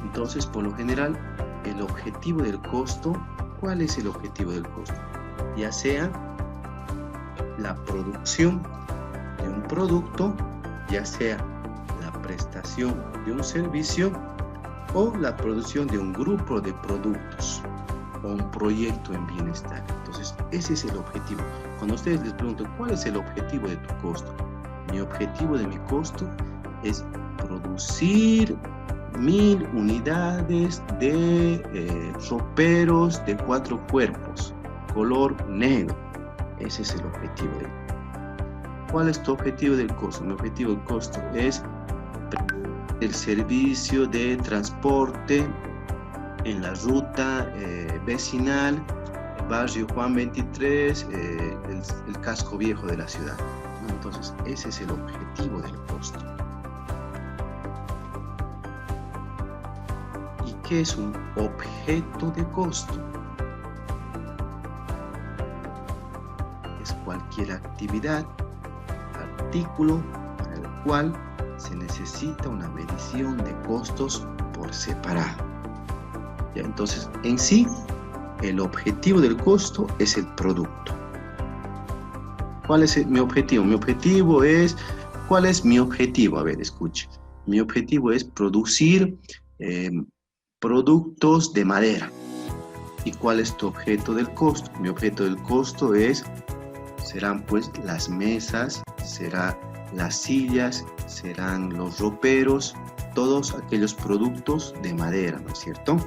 Entonces, por lo general, el objetivo del costo, ¿cuál es el objetivo del costo? Ya sea la producción de un producto, ya sea la prestación de un servicio o la producción de un grupo de productos o un proyecto en bienestar. Entonces, ese es el objetivo. Cuando ustedes les preguntan, ¿cuál es el objetivo de tu costo? Mi objetivo de mi costo es producir 1000 unidades de roperos de 4 cuerpos, color negro. Ese es el objetivo. ¿Cuál es tu objetivo del costo? Mi objetivo del costo es el servicio de transporte en la ruta vecinal, barrio Juan 23, el casco viejo de la ciudad. Entonces, ese es el objetivo del costo. ¿Qué es un objeto de costo? Es cualquier actividad, artículo para el cual se necesita una medición de costos por separado. ¿Ya? Entonces, en sí, el objetivo del costo es el producto. ¿Cuál es mi objetivo? Mi objetivo es ¿cuál es mi objetivo? A ver, escuche. Mi objetivo es producir productos de madera. ¿Y cuál es tu objeto del costo? Mi objeto del costo serán pues las mesas, serán las sillas, serán los roperos, todos aquellos productos de madera, ¿no es cierto?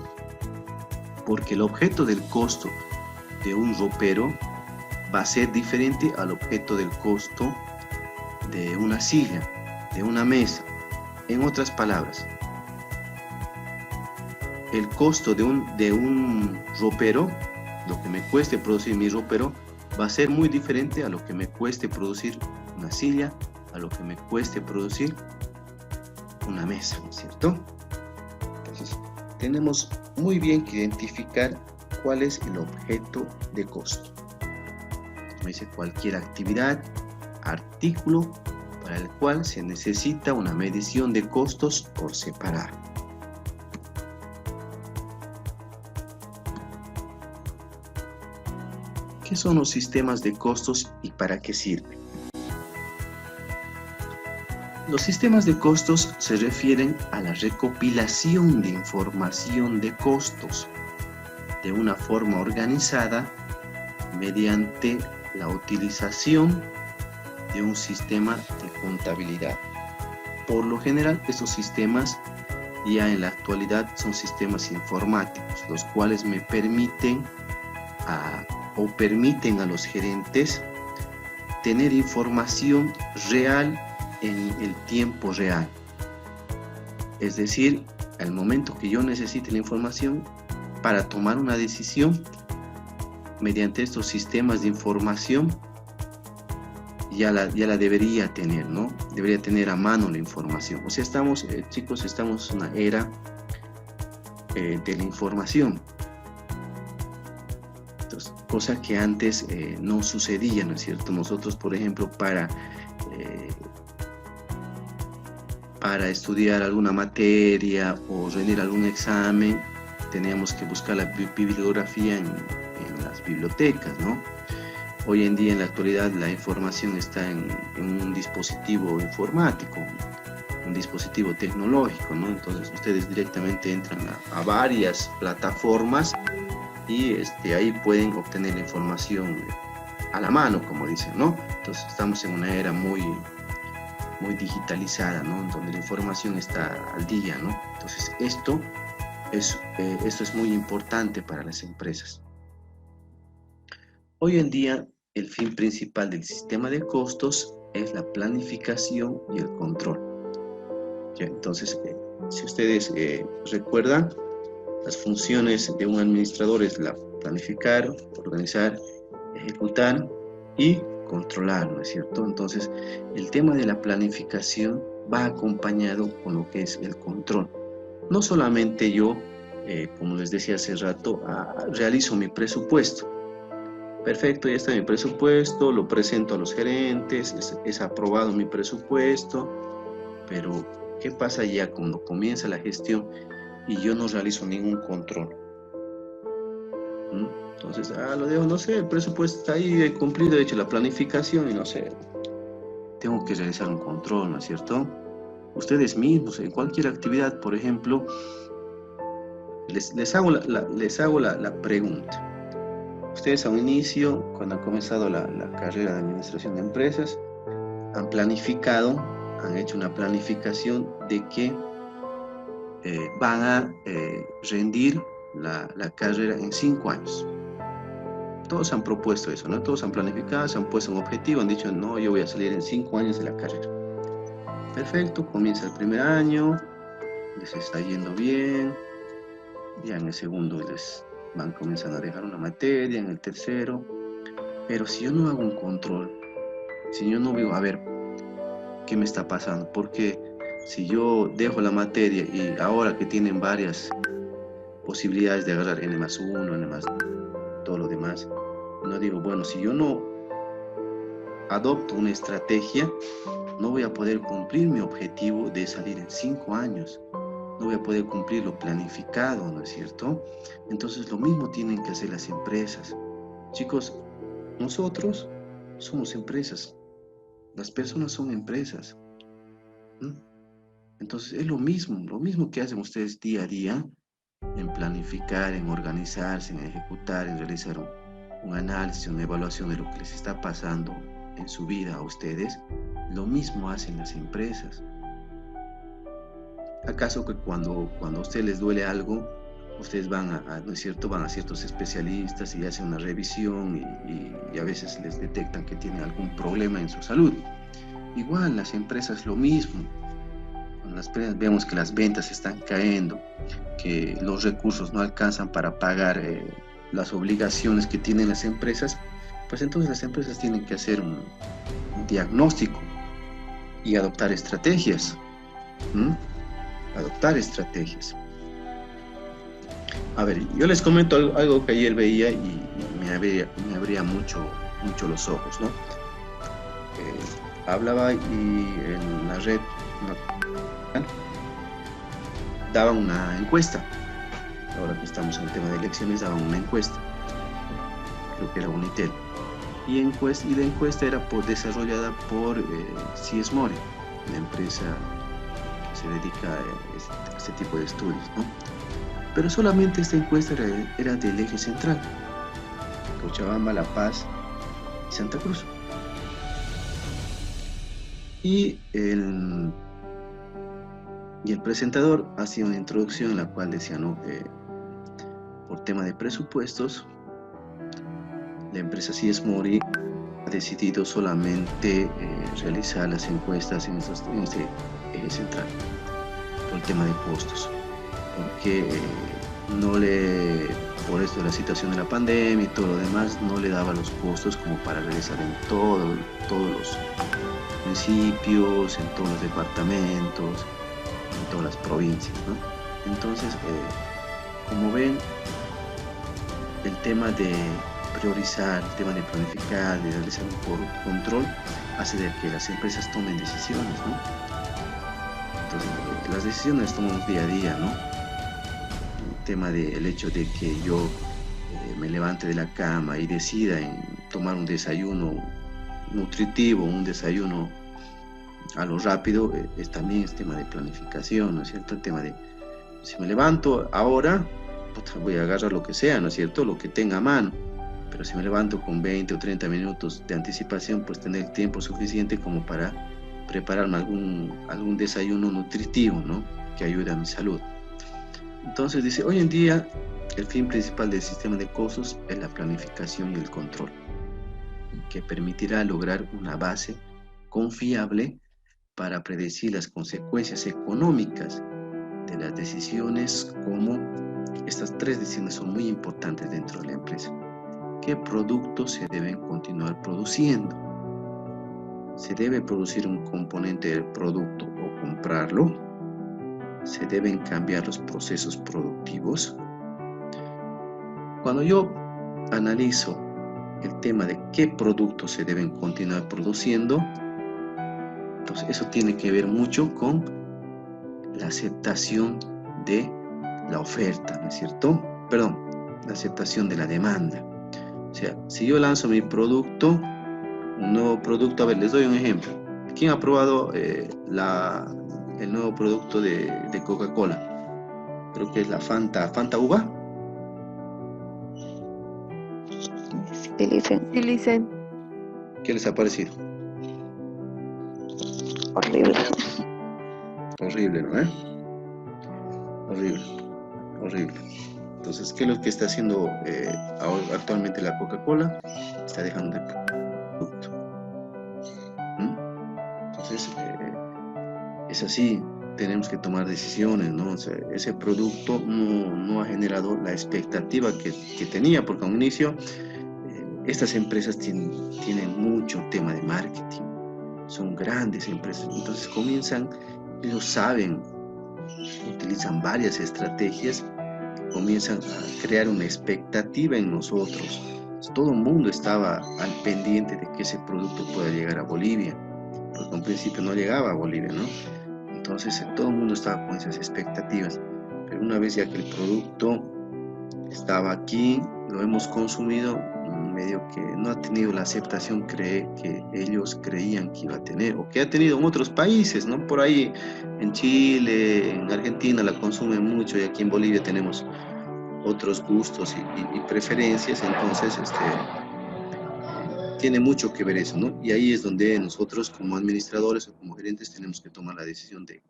Porque el objeto del costo de un ropero va a ser diferente al objeto del costo de una silla, de una mesa. En otras palabras, el costo de un ropero, lo que me cueste producir mi ropero, va a ser muy diferente a lo que me cueste producir una silla, a lo que me cueste producir una mesa, ¿no es cierto? Entonces, tenemos muy bien que identificar cuál es el objeto de costo. Me dice cualquier actividad, artículo para el cual se necesita una medición de costos por separado. ¿Qué son los sistemas de costos y para qué sirven? Los sistemas de costos se refieren a la recopilación de información de costos de una forma organizada mediante la utilización de un sistema de contabilidad. Por lo general, estos sistemas ya en la actualidad son sistemas informáticos, los cuales me permiten permiten a los gerentes tener información real en el tiempo real. Es decir, al momento que yo necesite la información para tomar una decisión, mediante estos sistemas de información, ya la debería tener, ¿no? Debería tener a mano la información. O sea, chicos, estamos en una era de la información. Entonces, cosa que antes no sucedía, ¿no es cierto? Nosotros, por ejemplo, para estudiar alguna materia o rendir algún examen, teníamos que buscar la bibliografía en las bibliotecas, ¿no? Hoy en día, en la actualidad, la información está en un dispositivo informático, un dispositivo tecnológico, ¿no? Entonces, ustedes directamente entran a varias plataformas y ahí pueden obtener la información a la mano, como dicen, ¿no? Entonces, estamos en una era muy digitalizada, ¿no? Donde la información está al día, ¿no? Entonces, esto es muy importante para las empresas. Hoy en día, el fin principal del sistema de costos es la planificación y el control. ¿Ya? Entonces, si ustedes recuerdan, las funciones de un administrador es la planificar, organizar, ejecutar y controlar, ¿no es cierto? Entonces, el tema de la planificación va acompañado con lo que es el control. No solamente yo, como les decía hace rato, realizo mi presupuesto. Perfecto, ya está mi presupuesto, lo presento a los gerentes, es aprobado mi presupuesto, pero ¿qué pasa ya cuando comienza la gestión y yo no realizo ningún control? Entonces, lo dejo, no sé, el presupuesto está ahí, he cumplido, he hecho la planificación y no sé, tengo que realizar un control, ¿no es cierto? Ustedes mismos, en cualquier actividad, por ejemplo, les hago la pregunta. Ustedes a un inicio, cuando han comenzado la carrera de administración de empresas, han hecho una planificación de que van a rendir la carrera en 5 años. Todos han propuesto eso, ¿no? Todos han planificado, se han puesto un objetivo, han dicho, no, yo voy a salir en 5 años de la carrera. Perfecto, comienza el primer año, les está yendo bien, ya en el segundo les van comenzando a dejar una materia, en el tercero, pero si yo no hago un control, si yo no veo, a ver, ¿qué me está pasando? Porque si yo dejo la materia y ahora que tienen varias posibilidades de agarrar N+1, N+2, todo lo demás, no digo, bueno, si yo no adopto una estrategia, no voy a poder cumplir mi objetivo de salir en 5 años. No voy a poder cumplir lo planificado, ¿no es cierto? Entonces lo mismo tienen que hacer las empresas. Chicos, nosotros somos empresas. Las personas son empresas. ¿Mm? Entonces es lo mismo que hacen ustedes día a día en planificar, en organizarse, en ejecutar, en realizar un análisis, una evaluación de lo que les está pasando en su vida a ustedes. Lo mismo hacen las empresas. ¿Acaso que cuando a ustedes les duele algo, ustedes ¿no es cierto? Van a ciertos especialistas y hacen una revisión y a veces les detectan que tienen algún problema en su salud? Igual las empresas lo mismo. Cuando las empresas vemos que las ventas están cayendo, que los recursos no alcanzan para pagar las obligaciones que tienen las empresas, pues entonces las empresas tienen que hacer un diagnóstico y adoptar estrategias. Adoptar estrategias. A ver, yo les comento algo que ayer veía y me abría mucho los ojos, ¿no? Hablaba y en la red daban una encuesta. Ahora que estamos en el tema de elecciones, daban una encuesta. Creo que era Unitel. Y la encuesta era desarrollada por C.S. Mori, una empresa que se dedica a este tipo de estudios, ¿no? Pero solamente esta encuesta era del eje central: Cochabamba, La Paz y Santa Cruz. Y el presentador hacía una introducción en la cual decía, ¿no? Por tema de presupuestos, la empresa C.S. Mori ha decidido solamente realizar las encuestas en este eje central, por el tema de costos, porque por esto de la situación de la pandemia y todo lo demás, no le daba los costos como para realizar en todos los municipios, en todos los departamentos, en todas las provincias, ¿no? Entonces, como ven, el tema de priorizar, el tema de planificar, de realizar un control, hace de que las empresas tomen decisiones, ¿no? Entonces, las decisiones las tomamos día a día, ¿no? El tema del hecho de que yo me levante de la cama y decida en tomar un desayuno nutritivo, un desayuno a lo rápido, también es tema de planificación, ¿no es cierto? El tema de, si me levanto ahora, voy a agarrar lo que sea, ¿no es cierto? Lo que tenga a mano. Pero si me levanto con 20 o 30 minutos de anticipación, pues tener tiempo suficiente como para prepararme algún desayuno nutritivo, ¿no? Que ayude a mi salud. Entonces dice, hoy en día el fin principal del sistema de costos es la planificación y el control, que permitirá lograr una base confiable para predecir las consecuencias económicas de las decisiones, como estas 3 decisiones son muy importantes dentro de la empresa. ¿Qué productos se deben continuar produciendo? ¿Se debe producir un componente del producto o comprarlo? ¿Se deben cambiar los procesos productivos? Cuando yo analizo el tema de qué productos se deben continuar produciendo, entonces eso tiene que ver mucho con la aceptación de la oferta, ¿no es cierto? Perdón, la aceptación de la demanda. O sea, si yo lanzo mi producto, un nuevo producto, a ver, les doy un ejemplo. ¿Quién ha probado el nuevo producto de Coca-Cola? Creo que es la Fanta Uva. Utilicen. ¿Qué les ha parecido? Horrible. Horrible, ¿no? Horrible. Entonces, ¿qué es lo que está haciendo actualmente la Coca-Cola? Está dejando de producto. Entonces, es así, tenemos que tomar decisiones, ¿no? O sea, ese producto no ha generado la expectativa que tenía, porque a un inicio estas empresas tienen mucho tema de marketing, son grandes empresas, entonces ellos saben, utilizan varias estrategias, comienzan a crear una expectativa en nosotros. Todo el mundo estaba al pendiente de que ese producto pueda llegar a Bolivia, porque en principio no llegaba a Bolivia, ¿no? Entonces todo el mundo estaba con esas expectativas, pero una vez ya que el producto estaba aquí, lo hemos consumido, medio que no ha tenido la aceptación que ellos creían que iba a tener, o que ha tenido en otros países, ¿no? Por ahí en Chile, en Argentina la consumen mucho, y aquí en Bolivia tenemos otros gustos y preferencias, entonces tiene mucho que ver eso, ¿no? Y ahí es donde nosotros como administradores o como gerentes tenemos que tomar la decisión de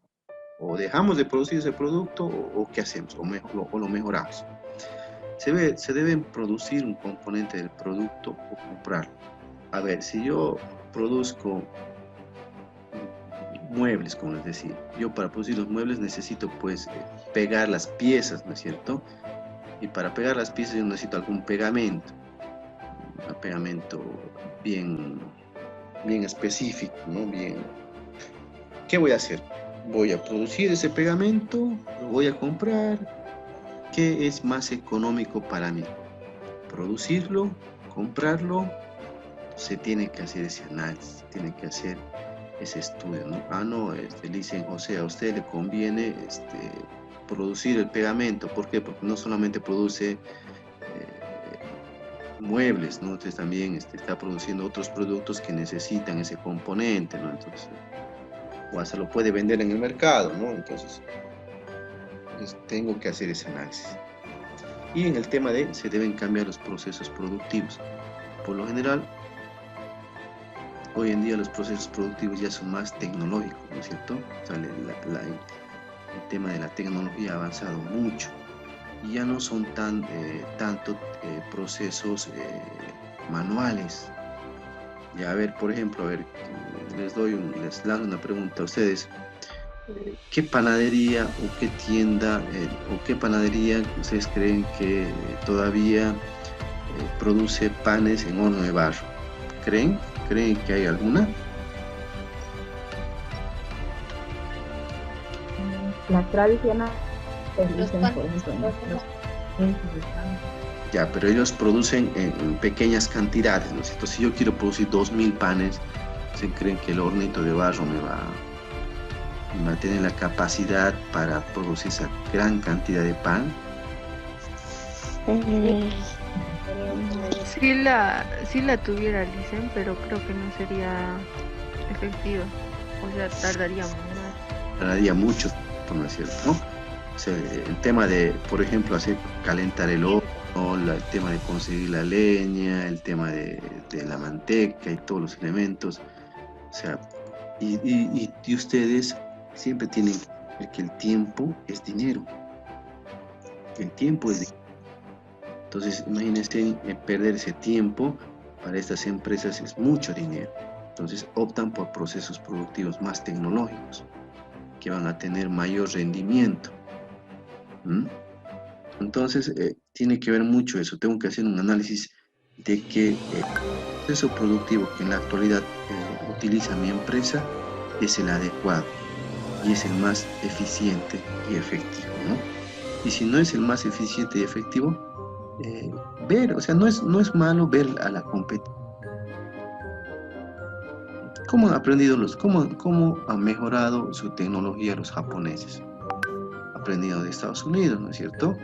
o dejamos de producir ese producto o qué hacemos, o lo mejoramos. Se deben producir un componente del producto o comprarlo. A ver, si yo produzco muebles, como les decía, yo para producir los muebles necesito pues pegar las piezas, ¿no es cierto? Y para pegar las piezas yo necesito algún pegamento, un pegamento bien específico, ¿no? ¿Qué voy a hacer? Voy a producir ese pegamento, lo voy a comprar. ¿Qué es más económico para mí? Producirlo, comprarlo. Se tiene que hacer ese análisis, tiene que hacer ese estudio, ¿no? No, le dicen, o sea, a usted le conviene producir el pegamento. ¿Por qué? Porque no solamente produce muebles, ¿no? Usted también está produciendo otros productos que necesitan ese componente, ¿no? Entonces, o hasta lo puede vender en el mercado, ¿no? Entonces tengo que hacer ese análisis. Y en el tema se deben cambiar los procesos productivos. Por lo general, hoy en día los procesos productivos ya son más tecnológicos, ¿no es cierto? O sea, el tema de la tecnología ha avanzado mucho y ya no son tanto procesos manuales. Ya, a ver, por ejemplo, les lanzo una pregunta a ustedes. ¿Qué panadería o qué tienda o qué panadería ustedes creen que todavía produce panes en horno de barro? ¿Creen que hay alguna? Las tradicionales dicen, por ejemplo, ya, pero ellos producen en pequeñas cantidades, ¿no es cierto? Si yo quiero producir 2000 panes, ¿se creen que el hornito de barro me va a tener la capacidad para producir esa gran cantidad de pan? Sí la tuviera, dicen, pero creo que no sería efectiva. O sea, tardaría más. Tardaría mucho, ¿no es cierto? ¿No? O sea, el tema de, por ejemplo, hacer calentar el horno, el tema de conseguir la leña, el tema de la manteca y todos los elementos. O sea, y ustedes siempre tienen que ver que el tiempo es dinero. El tiempo es dinero. Entonces, imagínense, perder ese tiempo para estas empresas es mucho dinero. Entonces, optan por procesos productivos más tecnológicos, que van a tener mayor rendimiento. Entonces, tiene que ver mucho eso. Tengo que hacer un análisis de que el proceso productivo que en la actualidad utiliza mi empresa es el adecuado y es el más eficiente y efectivo, ¿no? Y si no es el más eficiente y efectivo, ver, o sea, no es malo ver a la competencia. ¿Cómo han aprendido cómo han mejorado su tecnología los japoneses? Aprendido de Estados Unidos, ¿no es cierto?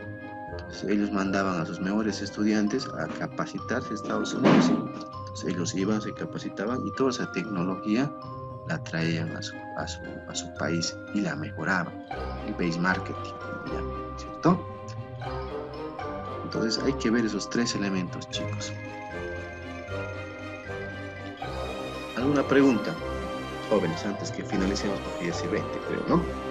Entonces, ellos mandaban a sus mejores estudiantes a capacitarse en Estados Unidos. Entonces, ellos iban, se capacitaban y toda esa tecnología la traían a su país y la mejoraban. El base marketing, como llaman, ¿cierto? Entonces hay que ver esos tres elementos, chicos. ¿Alguna pregunta, jóvenes, antes que finalicemos? Porque ya se 20, creo, ¿no?